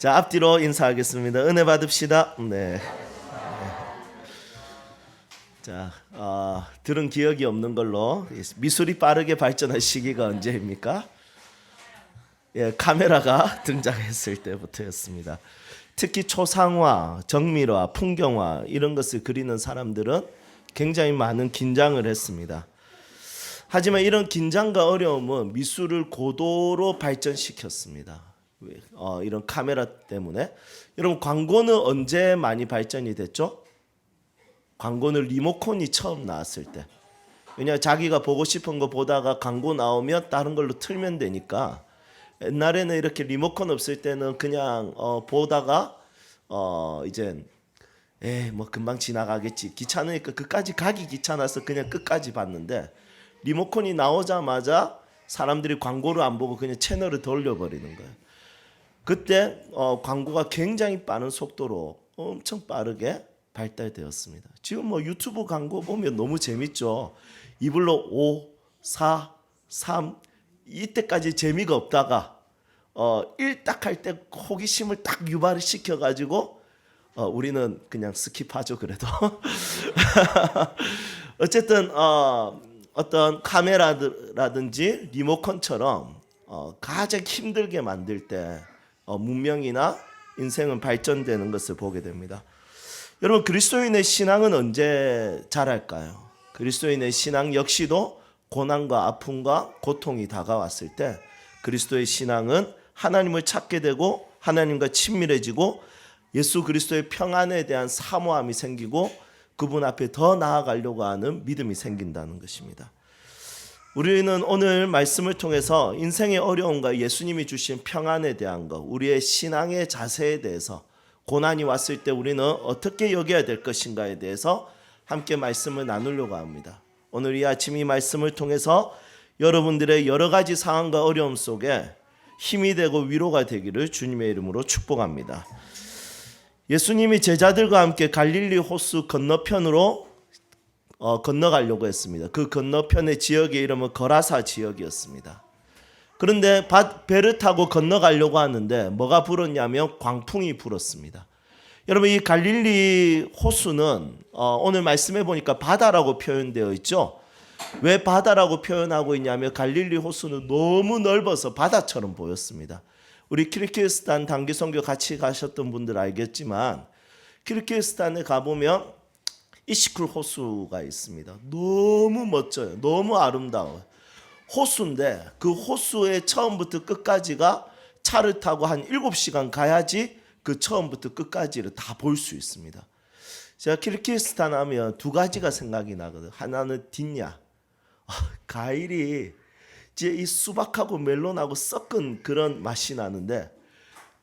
자, 앞뒤로 인사하겠습니다. 은혜 받읍시다. 네. 자, 들은 기억이 없는 걸로 미술이 빠르게 발전한 시기가 언제입니까? 예, 카메라가 등장했을 때부터였습니다. 특히 초상화, 정밀화, 풍경화 이런 것을 그리는 사람들은 굉장히 많은 긴장을 했습니다. 하지만 이런 긴장과 어려움은 미술을 고도로 발전시켰습니다. 이런 카메라 때문에. 여러분, 광고는 언제 많이 발전이 됐죠? 광고는 리모컨이 처음 나왔을 때. 왜냐하면 자기가 보고 싶은 거 보다가 광고 나오면 다른 걸로 틀면 되니까. 옛날에는 이렇게 리모컨 없을 때는 그냥 보다가 이제 뭐 금방 지나가겠지, 귀찮으니까 끝까지 가기 귀찮아서 그냥 끝까지 봤는데, 리모컨이 나오자마자 사람들이 광고를 안 보고 그냥 채널을 돌려버리는 거예요. 그때 광고가 굉장히 빠른 속도로 엄청 빠르게 발달되었습니다. 지금 뭐 유튜브 광고 보면 너무 재밌죠. 이불로 5, 4, 3 이때까지 재미가 없다가 1 딱 할 때 호기심을 딱 유발을 시켜가지고 우리는 그냥 스킵하죠. 그래도 어쨌든 어떤 카메라라든지 리모컨처럼 가장 힘들게 만들 때 문명이나 인생은 발전되는 것을 보게 됩니다. 여러분, 그리스도인의 신앙은 언제 자랄까요? 그리스도인의 신앙 역시도 고난과 아픔과 고통이 다가왔을 때 그리스도의 신앙은 하나님을 찾게 되고 하나님과 친밀해지고 예수 그리스도의 평안에 대한 사모함이 생기고 그분 앞에 더 나아가려고 하는 믿음이 생긴다는 것입니다. 우리는 오늘 말씀을 통해서 인생의 어려움과 예수님이 주신 평안에 대한 것, 우리의 신앙의 자세에 대해서, 고난이 왔을 때 우리는 어떻게 여겨야 될 것인가에 대해서 함께 말씀을 나누려고 합니다. 오늘 이 아침 이 말씀을 통해서 여러분들의 여러 가지 상황과 어려움 속에 힘이 되고 위로가 되기를 주님의 이름으로 축복합니다. 예수님이 제자들과 함께 갈릴리 호수 건너편으로 건너가려고 했습니다. 그 건너편의 지역의 이름은 거라사 지역이었습니다. 그런데 배를 타고 건너가려고 하는데 뭐가 불었냐면 광풍이 불었습니다. 여러분, 이 갈릴리 호수는 오늘 말씀해 보니까 바다라고 표현되어 있죠. 왜 바다라고 표현하고 있냐면 갈릴리 호수는 너무 넓어서 바다처럼 보였습니다. 우리 키르기스탄 단기 선교 같이 가셨던 분들 알겠지만 키르기스탄에 가보면 이시쿨 호수가 있습니다. 너무 멋져요. 너무 아름다워요. 호수인데 그 호수의 처음부터 끝까지가 차를 타고 한 7시간 가야지 그 처음부터 끝까지를 다 볼 수 있습니다. 제가 키르기스탄 하면 두 가지가 생각이 나거든요. 하나는 딘야. 과일이 이제 이 수박하고 멜론하고 섞은 그런 맛이 나는데,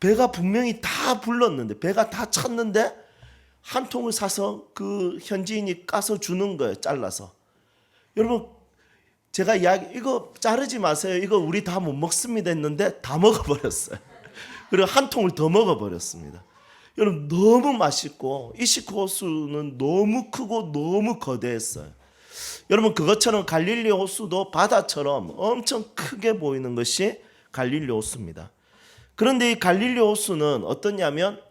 배가 분명히 다 불렀는데, 배가 다 찼는데 한 통을 사서 그 현지인이 까서 주는 거예요. 잘라서. 여러분, 제가 이거 자르지 마세요, 이거 우리 다 못 먹습니다 했는데 다 먹어버렸어요. 그리고 한 통을 더 먹어버렸습니다. 여러분, 너무 맛있고 이시쿨 호수는 너무 크고 너무 거대했어요. 여러분, 그것처럼 갈릴리 호수도 바다처럼 엄청 크게 보이는 것이 갈릴리 호수입니다. 그런데 이 갈릴리 호수는 어떠냐면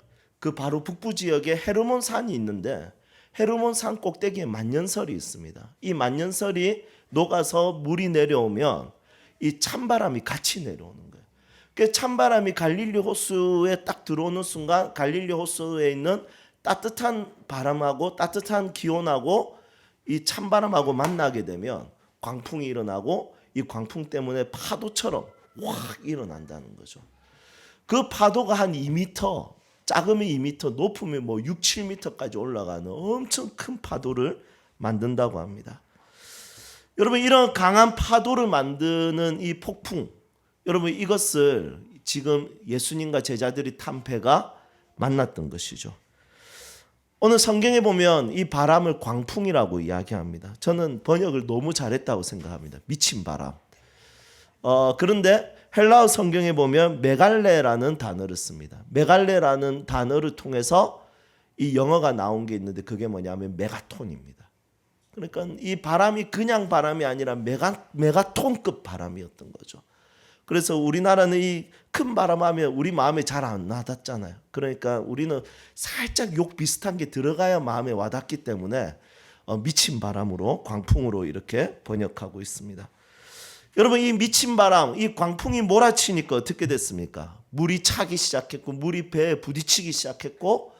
그 바로 북부 지역에 헤르몬 산이 있는데 헤르몬 산 꼭대기에 만년설이 있습니다. 이 만년설이 녹아서 물이 내려오면 이 찬바람이 같이 내려오는 거예요. 그 찬바람이 갈릴리 호수에 딱 들어오는 순간 갈릴리 호수에 있는 따뜻한 바람하고 따뜻한 기온하고 이 찬바람하고 만나게 되면 광풍이 일어나고 이 광풍 때문에 파도처럼 확 일어난다는 거죠. 그 파도가 한 2m, 작으면 2m, 높으면 뭐 6, 7m까지 올라가는 엄청 큰 파도를 만든다고 합니다. 여러분, 이런 강한 파도를 만드는 이 폭풍, 여러분, 이것을 지금 예수님과 제자들이 탄 배가 만났던 것이죠. 오늘 성경에 보면 이 바람을 광풍이라고 이야기합니다. 저는 번역을 너무 잘했다고 생각합니다. 미친 바람. 그런데 헬라어 성경에 보면 메갈레라는 단어를 씁니다. 메갈레라는 단어를 통해서 이 영어가 나온 게 있는데 그게 뭐냐면 메가톤입니다. 그러니까 이 바람이 그냥 바람이 아니라 메가톤급 바람이었던 거죠. 그래서 우리나라는 이 큰 바람하면 우리 마음에 잘 안 와닿잖아요. 그러니까 우리는 살짝 욕 비슷한 게 들어가야 마음에 와닿기 때문에 미친 바람으로, 광풍으로 이렇게 번역하고 있습니다. 여러분, 이 미친 바람, 이 광풍이 몰아치니까 어떻게 됐습니까? 물이 차기 시작했고, 물이 배에 부딪히기 시작했고,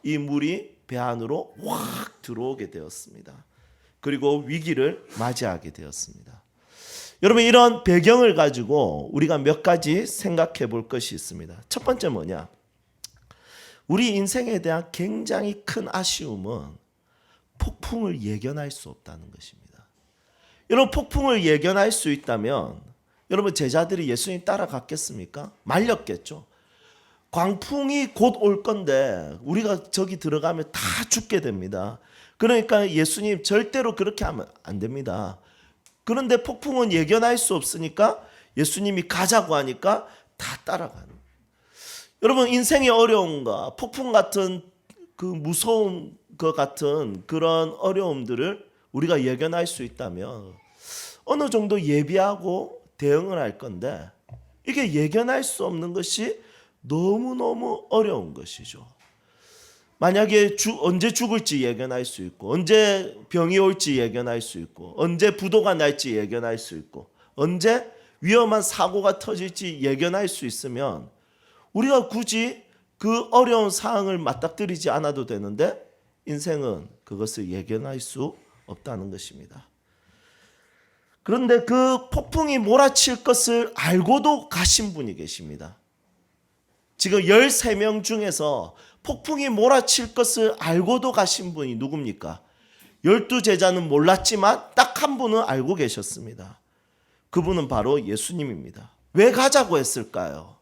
이 물이 배 안으로 확 들어오게 되었습니다. 그리고 위기를 맞이하게 되었습니다. 여러분, 이런 배경을 가지고 우리가 몇 가지 생각해 볼 것이 있습니다. 첫 번째 뭐냐? 우리 인생에 대한 굉장히 큰 아쉬움은 폭풍을 예견할 수 없다는 것입니다. 여러분, 폭풍을 예견할 수 있다면 여러분, 제자들이 예수님 따라갔겠습니까? 말렸겠죠. 광풍이 곧 올 건데 우리가 저기 들어가면 다 죽게 됩니다. 그러니까 예수님 절대로 그렇게 하면 안 됩니다. 그런데 폭풍은 예견할 수 없으니까 예수님이 가자고 하니까 다 따라가는. 여러분, 인생이 어려움과 폭풍 같은 그 무서운 것 같은 그런 어려움들을 우리가 예견할 수 있다면 어느 정도 예비하고 대응을 할 건데, 이게 예견할 수 없는 것이 너무너무 어려운 것이죠. 만약에 언제 죽을지 예견할 수 있고, 언제 병이 올지 예견할 수 있고, 언제 부도가 날지 예견할 수 있고, 언제 위험한 사고가 터질지 예견할 수 있으면 우리가 굳이 그 어려운 상황을 맞닥뜨리지 않아도 되는데, 인생은 그것을 예견할 수 없다는 것입니다. 그런데 그 폭풍이 몰아칠 것을 알고도 가신 분이 계십니다. 지금 13명 중에서 폭풍이 몰아칠 것을 알고도 가신 분이 누굽니까? 12제자는 몰랐지만 딱 한 분은 알고 계셨습니다. 그분은 바로 예수님입니다. 왜 가자고 했을까요?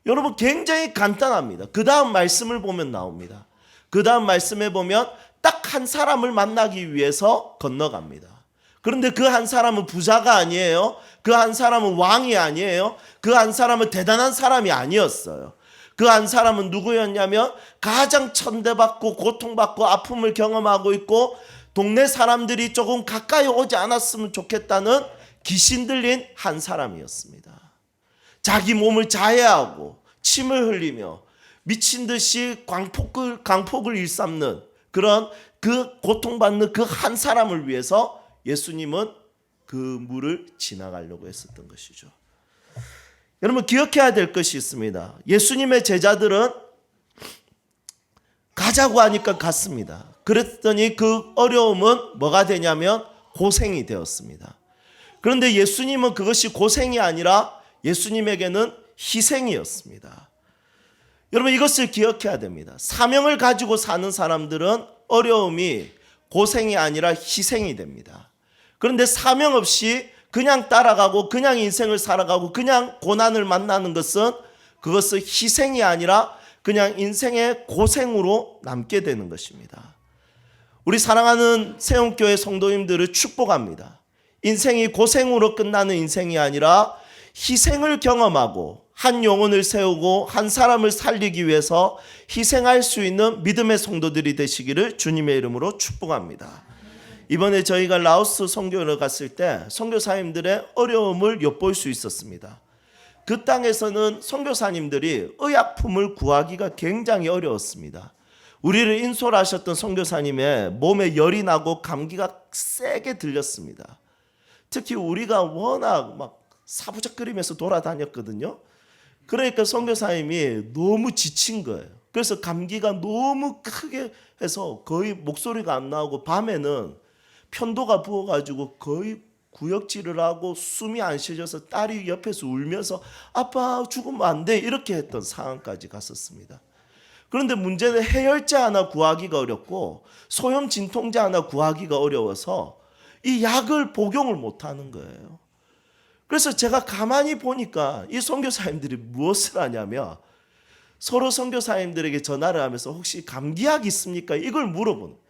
여러분, 굉장히 간단합니다. 그 다음 말씀을 보면 나옵니다. 그 다음 말씀에 보면 딱 한 사람을 만나기 위해서 건너갑니다. 그런데 그 한 사람은 부자가 아니에요. 그 한 사람은 왕이 아니에요. 그 한 사람은 대단한 사람이 아니었어요. 그 한 사람은 누구였냐면 가장 천대받고 고통받고 아픔을 경험하고 있고, 동네 사람들이 조금 가까이 오지 않았으면 좋겠다는 귀신 들린 한 사람이었습니다. 자기 몸을 자해하고 침을 흘리며 미친 듯이 강폭을 일삼는 그런 그 고통받는 그 한 사람을 위해서 예수님은 그 물을 지나가려고 했었던 것이죠. 여러분, 기억해야 될 것이 있습니다. 예수님의 제자들은 가자고 하니까 갔습니다. 그랬더니 그 어려움은 뭐가 되냐면 고생이 되었습니다. 그런데 예수님은 그것이 고생이 아니라 예수님에게는 희생이었습니다. 여러분, 이것을 기억해야 됩니다. 사명을 가지고 사는 사람들은 어려움이 고생이 아니라 희생이 됩니다. 그런데 사명 없이 그냥 따라가고 그냥 인생을 살아가고 그냥 고난을 만나는 것은 그것은 희생이 아니라 그냥 인생의 고생으로 남게 되는 것입니다. 우리 사랑하는 세움교회 성도님들을 축복합니다. 인생이 고생으로 끝나는 인생이 아니라 희생을 경험하고 한 영혼을 세우고 한 사람을 살리기 위해서 희생할 수 있는 믿음의 성도들이 되시기를 주님의 이름으로 축복합니다. 이번에 저희가 라오스 선교를 갔을 때 선교사님들의 어려움을 엿볼 수 있었습니다. 그 땅에서는 선교사님들이 의약품을 구하기가 굉장히 어려웠습니다. 우리를 인솔하셨던 선교사님의 몸에 열이 나고 감기가 세게 들렸습니다. 특히 우리가 워낙 막 사부작거리면서 돌아다녔거든요. 그러니까 선교사님이 너무 지친 거예요. 그래서 감기가 너무 크게 해서 거의 목소리가 안 나오고 밤에는 편도가 부어가지고 거의 구역질을 하고 숨이 안 쉬어져서 딸이 옆에서 울면서 아빠 죽으면 안 돼 이렇게 했던 상황까지 갔었습니다. 그런데 문제는 해열제 하나 구하기가 어렵고 소염 진통제 하나 구하기가 어려워서 이 약을 복용을 못하는 거예요. 그래서 제가 가만히 보니까 이 선교사님들이 무엇을 하냐면 서로 선교사님들에게 전화를 하면서 혹시 감기약 있습니까? 이걸 물어보는.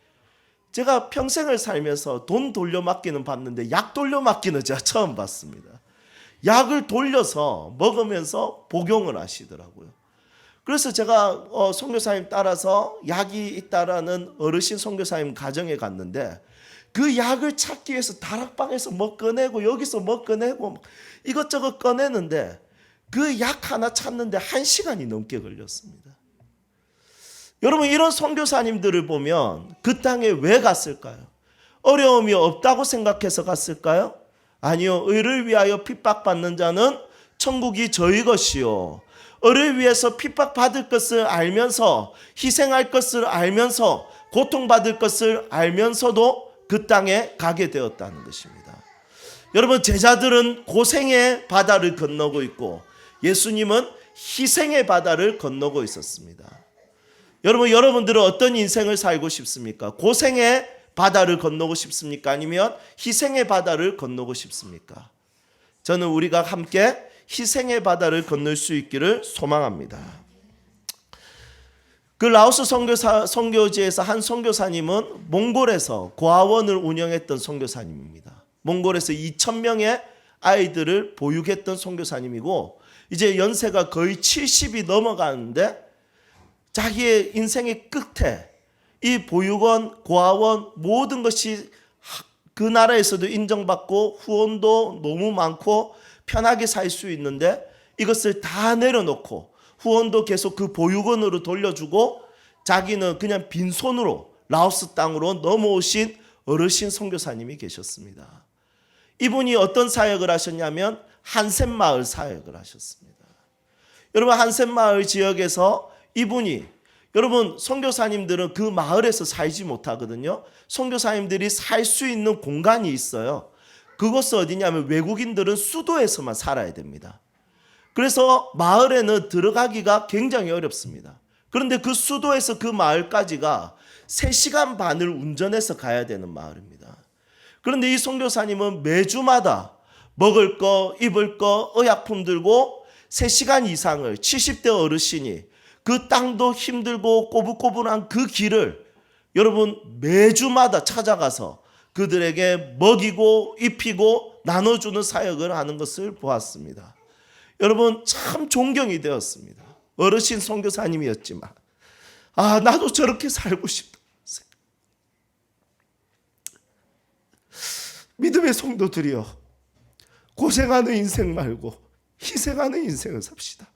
제가 평생을 살면서 돈 돌려막기는 봤는데 약 돌려막기는 제가 처음 봤습니다. 약을 돌려서 먹으면서 복용을 하시더라고요. 그래서 제가 선교사님 따라서 약이 있다라는 어르신 선교사님 가정에 갔는데 그 약을 찾기 위해서 다락방에서 뭐 꺼내고 여기서 뭐 꺼내고 이것저것 꺼내는데 그 약 하나 찾는데 1시간이 넘게 걸렸습니다. 여러분, 이런 선교사님들을 보면 그 땅에 왜 갔을까요? 어려움이 없다고 생각해서 갔을까요? 아니요. 의를 위하여 핍박받는 자는 천국이 저희 것이요. 의를 위해서 핍박받을 것을 알면서, 희생할 것을 알면서, 고통받을 것을 알면서도 그 땅에 가게 되었다는 것입니다. 여러분, 제자들은 고생의 바다를 건너고 있고 예수님은 희생의 바다를 건너고 있었습니다. 여러분, 여러분들은 어떤 인생을 살고 싶습니까? 고생의 바다를 건너고 싶습니까? 아니면 희생의 바다를 건너고 싶습니까? 저는 우리가 함께 희생의 바다를 건널 수 있기를 소망합니다. 그 라오스 선교지에서 한 선교사님은 몽골에서 고아원을 운영했던 선교사님입니다. 몽골에서 2,000명의 아이들을 보육했던 선교사님이고 이제 연세가 거의 70이 넘어가는데 자기의 인생의 끝에 이 보육원, 고아원 모든 것이 그 나라에서도 인정받고 후원도 너무 많고 편하게 살 수 있는데 이것을 다 내려놓고 후원도 계속 그 보육원으로 돌려주고 자기는 그냥 빈손으로 라오스 땅으로 넘어오신 어르신 선교사님이 계셨습니다. 이분이 어떤 사역을 하셨냐면 한센마을 사역을 하셨습니다. 여러분, 한센마을 지역에서 이분이, 여러분, 선교사님들은 그 마을에서 살지 못하거든요. 선교사님들이 살 수 있는 공간이 있어요. 그것은 어디냐면 외국인들은 수도에서만 살아야 됩니다. 그래서 마을에는 들어가기가 굉장히 어렵습니다. 그런데 그 수도에서 그 마을까지가 3시간 반을 운전해서 가야 되는 마을입니다. 그런데 이 선교사님은 매주마다 먹을 거, 입을 거, 의약품 들고 3시간 이상을 70대 어르신이 그 땅도 힘들고 꼬불꼬불한 그 길을 여러분 매주마다 찾아가서 그들에게 먹이고 입히고 나눠주는 사역을 하는 것을 보았습니다. 여러분, 참 존경이 되었습니다. 어르신 선교사님이었지만 나도 저렇게 살고 싶다. 믿음의 성도들이여, 고생하는 인생 말고 희생하는 인생을 삽시다.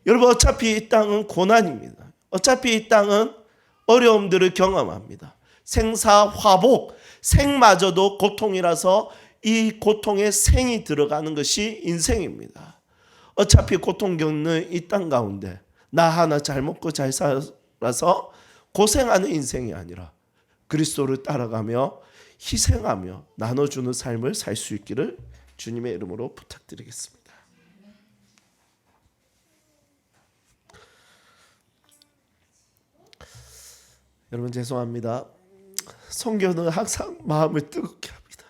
여러분, 어차피 이 땅은 고난입니다. 어차피 이 땅은 어려움들을 경험합니다. 생사화복, 생마저도 고통이라서 이 고통에 생이 들어가는 것이 인생입니다. 어차피 고통 겪는 이 땅 가운데 나 하나 잘 먹고 잘 살아서 고생하는 인생이 아니라 그리스도를 따라가며 희생하며 나눠주는 삶을 살 수 있기를 주님의 이름으로 부탁드리겠습니다. 여러분, 죄송합니다. 선교는 항상 마음을 뜨겁게 합니다.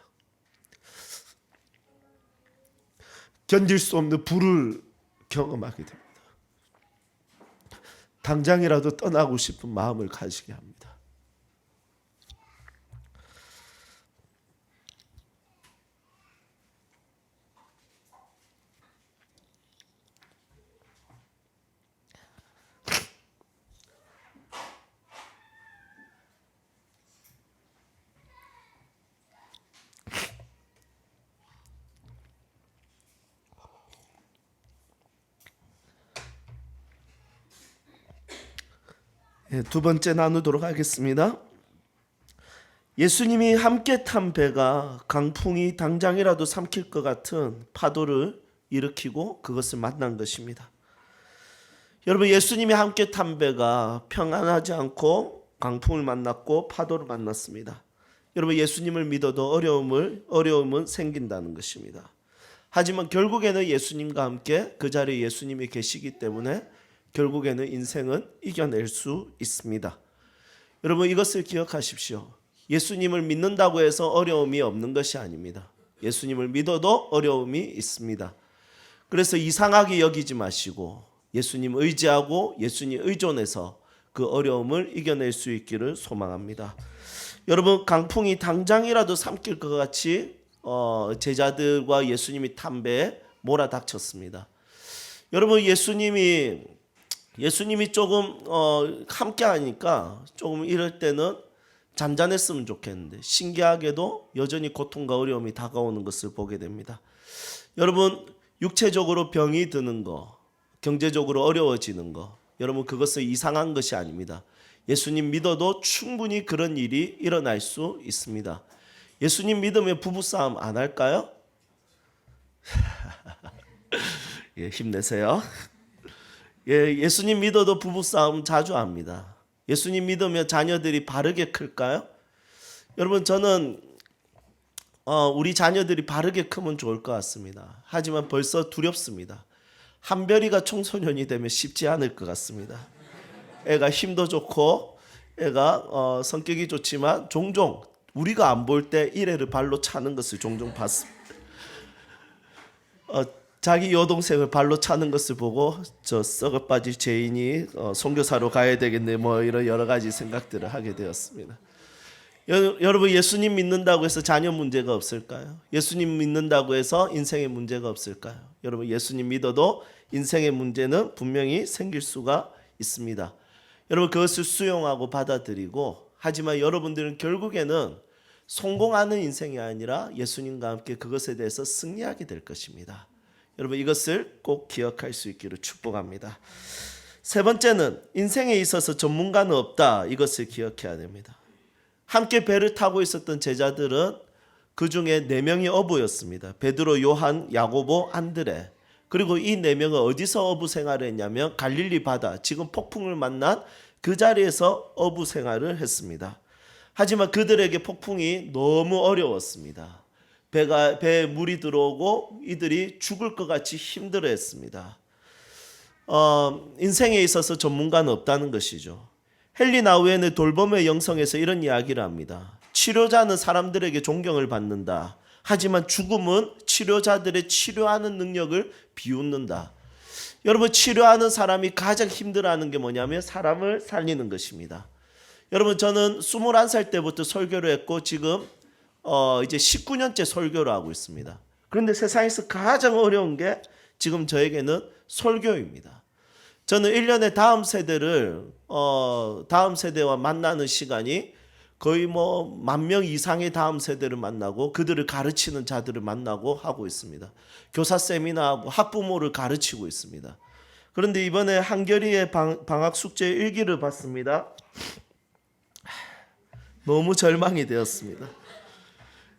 견딜 수 없는 불을 경험하게 됩니다. 당장이라도 떠나고 싶은 마음을 가지게 합니다. 두 번째 나누도록 하겠습니다. 예수님이 함께 탄 배가 강풍이 당장이라도 삼킬 것 같은 파도를 일으키고 그것을 만난 것입니다. 여러분, 예수님이 함께 탄 배가 평안하지 않고 강풍을 만났고 파도를 만났습니다. 여러분, 예수님을 믿어도 어려움은 생긴다는 것입니다. 하지만 결국에는 예수님과 함께 그 자리에 예수님이 계시기 때문에 결국에는 인생은 이겨낼 수 있습니다. 여러분, 이것을 기억하십시오. 예수님을 믿는다고 해서 어려움이 없는 것이 아닙니다. 예수님을 믿어도 어려움이 있습니다. 그래서 이상하게 여기지 마시고 예수님 의지하고 예수님 의존해서 그 어려움을 이겨낼 수 있기를 소망합니다. 여러분, 강풍이 당장이라도 삼킬 것 같이 제자들과 예수님이 탄 배에 몰아닥쳤습니다. 여러분, 예수님이 조금 함께 하니까 조금 이럴 때는 잔잔했으면 좋겠는데 신기하게도 여전히 고통과 어려움이 다가오는 것을 보게 됩니다. 여러분, 육체적으로 병이 드는 거, 경제적으로 어려워지는 거, 여러분 그것은 이상한 것이 아닙니다. 예수님 믿어도 충분히 그런 일이 일어날 수 있습니다. 예수님 믿으면 부부싸움 안 할까요? 예, 힘내세요. 예, 예수님 믿어도 부부싸움 자주 합니다. 예수님 믿으면 자녀들이 바르게 클까요? 여러분, 저는 우리 자녀들이 바르게 크면 좋을 것 같습니다. 하지만 벌써 두렵습니다. 한별이가 청소년이 되면 쉽지 않을 것 같습니다. 애가 힘도 좋고 애가 성격이 좋지만 종종 우리가 안 볼 때 이래를 발로 차는 것을 종종 봤습니다. 자기 여동생을 발로 차는 것을 보고 저 썩어 빠질 죄인이 선교사로 가야 되겠네, 뭐 이런 여러 가지 생각들을 하게 되었습니다. 여러분, 예수님 믿는다고 해서 자녀 문제가 없을까요? 예수님 믿는다고 해서 인생의 문제가 없을까요? 여러분, 예수님 믿어도 인생의 문제는 분명히 생길 수가 있습니다. 여러분, 그것을 수용하고 받아들이고, 하지만 여러분들은 결국에는 성공하는 인생이 아니라 예수님과 함께 그것에 대해서 승리하게 될 것입니다. 여러분, 이것을 꼭 기억할 수 있기를 축복합니다. 세 번째는 인생에 있어서 전문가는 없다. 이것을 기억해야 됩니다. 함께 배를 타고 있었던 제자들은 그 중에 4명이 어부였습니다. 베드로, 요한, 야고보, 안드레. 그리고 이 4명은 어디서 어부 생활을 했냐면 갈릴리 바다, 지금 폭풍을 만난 그 자리에서 어부 생활을 했습니다. 하지만 그들에게 폭풍이 너무 어려웠습니다. 배에 물이 들어오고 이들이 죽을 것 같이 힘들어했습니다. 인생에 있어서 전문가는 없다는 것이죠. 헨리 나우엔의 돌봄의 영성에서 이런 이야기를 합니다. 치료자는 사람들에게 존경을 받는다. 하지만 죽음은 치료자들의 치료하는 능력을 비웃는다. 여러분, 치료하는 사람이 가장 힘들어하는 게 뭐냐면 사람을 살리는 것입니다. 여러분, 저는 21살 때부터 설교를 했고 지금 이제 19년째 설교를 하고 있습니다. 그런데 세상에서 가장 어려운 게 지금 저에게는 설교입니다. 저는 1년에 다음 세대와 만나는 시간이 거의 10,000명 이상의 다음 세대를 만나고 그들을 가르치는 자들을 만나고 하고 있습니다. 교사 세미나하고 학부모를 가르치고 있습니다. 그런데 이번에 한결이의 방학 숙제 일기를 봤습니다. 너무 절망이 되었습니다.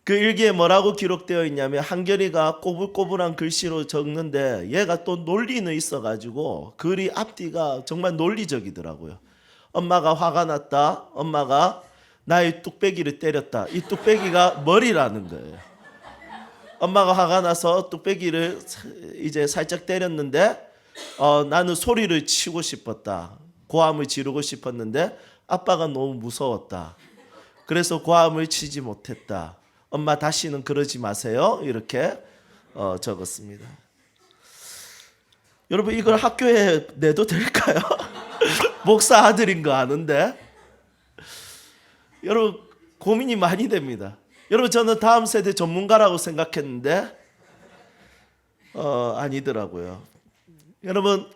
그 일기에 뭐라고 기록되어 있냐면 한결이가 꼬불꼬불한 글씨로 적는데 얘가 또 논리는 있어가지고 글이 앞뒤가 정말 논리적이더라고요. 엄마가 화가 났다. 엄마가 나의 뚝배기를 때렸다. 이 뚝배기가 머리라는 거예요. 엄마가 화가 나서 뚝배기를 이제 살짝 때렸는데 나는 소리를 치고 싶었다. 고함을 지르고 싶었는데 아빠가 너무 무서웠다. 그래서 고함을 치지 못했다. 엄마 다시는 그러지 마세요. 이렇게 적었습니다. 여러분, 이걸 학교에 내도 될까요? 목사 아들인 거 아는데. 여러분, 고민이 많이 됩니다. 여러분, 저는 다음 세대 전문가라고 생각했는데 아니더라고요. 여러분,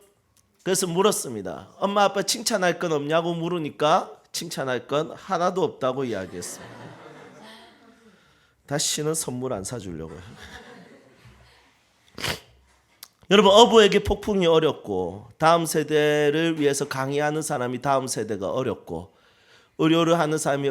그래서 물었습니다. 엄마 아빠 칭찬할 건 없냐고 물으니까 칭찬할 건 하나도 없다고 이야기했습니다. 다시는 선물 안 사주려고요. 여러분, 어부에게 폭풍이 어렵고 다음 세대를 위해서 강의하는 사람이 다음 세대가 어렵고 의료를 하는 사람이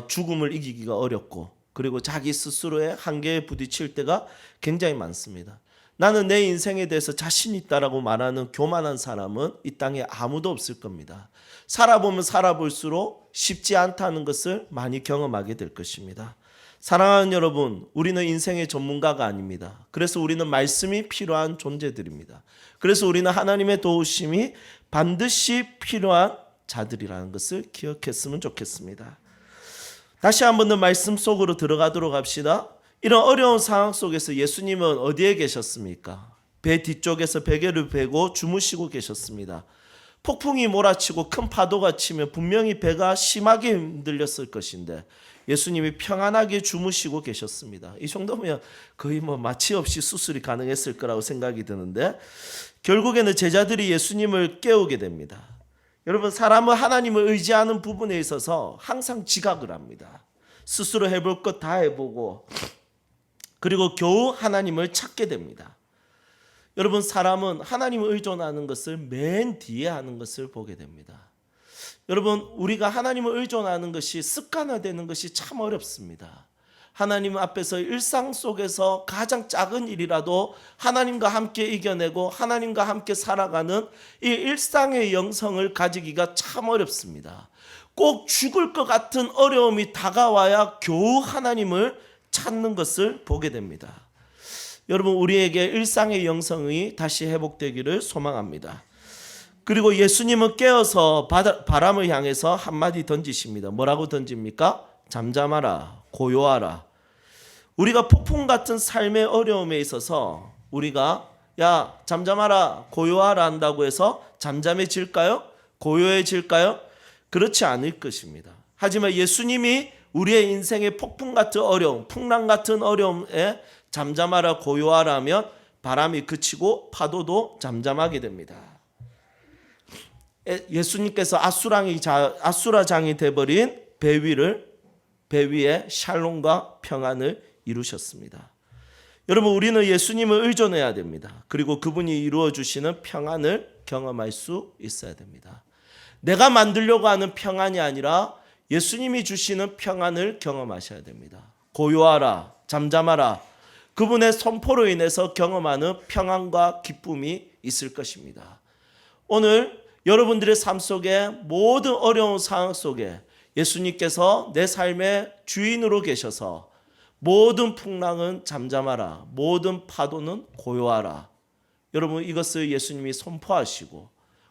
죽음을 이기기가 어렵고 그리고 자기 스스로의 한계에 부딪힐 때가 굉장히 많습니다. 나는 내 인생에 대해서 자신 있다라고 말하는 교만한 사람은 이 땅에 아무도 없을 겁니다. 살아보면 살아볼수록 쉽지 않다는 것을 많이 경험하게 될 것입니다. 사랑하는 여러분, 우리는 인생의 전문가가 아닙니다. 그래서 우리는 말씀이 필요한 존재들입니다. 그래서 우리는 하나님의 도우심이 반드시 필요한 자들이라는 것을 기억했으면 좋겠습니다. 다시 한 번 더 말씀 속으로 들어가도록 합시다. 이런 어려운 상황 속에서 예수님은 어디에 계셨습니까? 배 뒤쪽에서 베개를 베고 주무시고 계셨습니다. 폭풍이 몰아치고 큰 파도가 치면 분명히 배가 심하게 흔들렸을 것인데 예수님이 평안하게 주무시고 계셨습니다. 이 정도면 거의 마취 없이 수술이 가능했을 거라고 생각이 드는데 결국에는 제자들이 예수님을 깨우게 됩니다. 여러분, 사람은 하나님을 의지하는 부분에 있어서 항상 지각을 합니다. 스스로 해볼 것 다 해보고 그리고 겨우 하나님을 찾게 됩니다. 여러분, 사람은 하나님을 의존하는 것을 맨 뒤에 하는 것을 보게 됩니다. 여러분, 우리가 하나님을 의존하는 것이 습관화되는 것이 참 어렵습니다. 하나님 앞에서 일상 속에서 가장 작은 일이라도 하나님과 함께 이겨내고 하나님과 함께 살아가는 이 일상의 영성을 가지기가 참 어렵습니다. 꼭 죽을 것 같은 어려움이 다가와야 겨우 하나님을 찾는 것을 보게 됩니다. 여러분, 우리에게 일상의 영성이 다시 회복되기를 소망합니다. 그리고 예수님은 깨어서 바람을 향해서 한마디 던지십니다. 뭐라고 던집니까? 잠잠하라, 고요하라. 우리가 폭풍 같은 삶의 어려움에 있어서 우리가 야, 잠잠하라, 고요하라 한다고 해서 잠잠해질까요? 고요해질까요? 그렇지 않을 것입니다. 하지만 예수님이 우리의 인생의 폭풍 같은 어려움, 풍랑 같은 어려움에 잠잠하라, 고요하라 하면 바람이 그치고 파도도 잠잠하게 됩니다. 예수님께서 아수라장이 돼버린 배 위에 샬롬과 평안을 이루셨습니다. 여러분, 우리는 예수님을 의존해야 됩니다. 그리고 그분이 이루어 주시는 평안을 경험할 수 있어야 됩니다. 내가 만들려고 하는 평안이 아니라 예수님이 주시는 평안을 경험하셔야 됩니다. 고요하라, 잠잠하라. 그분의 선포로 인해서 경험하는 평안과 기쁨이 있을 것입니다. 오늘 여러분들의 삶 속에 모든 어려운 상황 속에 예수님께서 내 삶의 주인으로 계셔서 모든 풍랑은 잠잠하라, 모든 파도는 고요하라. 여러분, 이것을 예수님이 선포하시고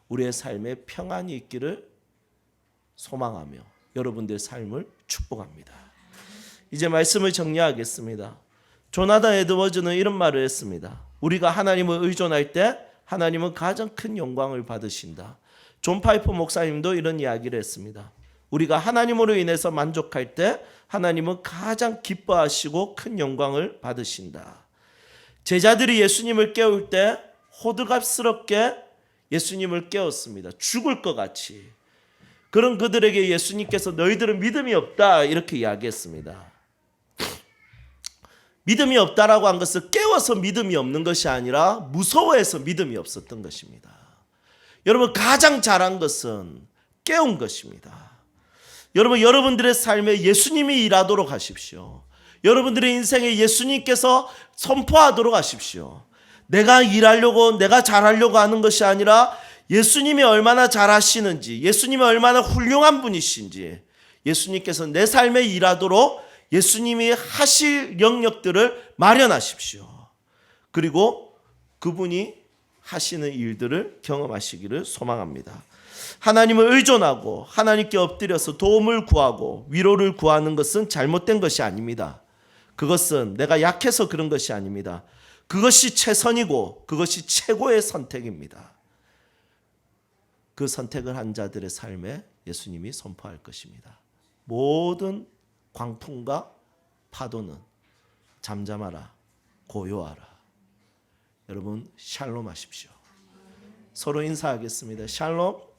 우리의 삶에 평안이 있기를 소망하며 여러분들의 삶을 축복합니다. 이제 말씀을 정리하겠습니다. 조나단 에드워즈는 이런 말을 했습니다. 우리가 하나님을 의존할 때 하나님은 가장 큰 영광을 받으신다. 존 파이퍼 목사님도 이런 이야기를 했습니다. 우리가 하나님으로 인해서 만족할 때 하나님은 가장 기뻐하시고 큰 영광을 받으신다. 제자들이 예수님을 깨울 때 호들갑스럽게 예수님을 깨웠습니다. 죽을 것 같이. 그런 그들에게 예수님께서 너희들은 믿음이 없다 이렇게 이야기했습니다. 믿음이 없다라고 한 것은 깨워서 믿음이 없는 것이 아니라 무서워해서 믿음이 없었던 것입니다. 여러분, 가장 잘한 것은 깨운 것입니다. 여러분, 여러분들의 삶에 예수님이 일하도록 하십시오. 여러분들의 인생에 예수님께서 선포하도록 하십시오. 내가 일하려고, 내가 잘하려고 하는 것이 아니라 예수님이 얼마나 잘하시는지, 예수님이 얼마나 훌륭한 분이신지, 예수님께서 내 삶에 일하도록 예수님이 하실 영역들을 마련하십시오. 그리고 그분이 하시는 일들을 경험하시기를 소망합니다. 하나님을 의존하고 하나님께 엎드려서 도움을 구하고 위로를 구하는 것은 잘못된 것이 아닙니다. 그것은 내가 약해서 그런 것이 아닙니다. 그것이 최선이고 그것이 최고의 선택입니다. 그 선택을 한 자들의 삶에 예수님이 선포할 것입니다. 모든 광풍과 파도는 잠잠하라, 고요하라. 여러분, 샬롬 하십시오. 서로 인사하겠습니다. 샬롬.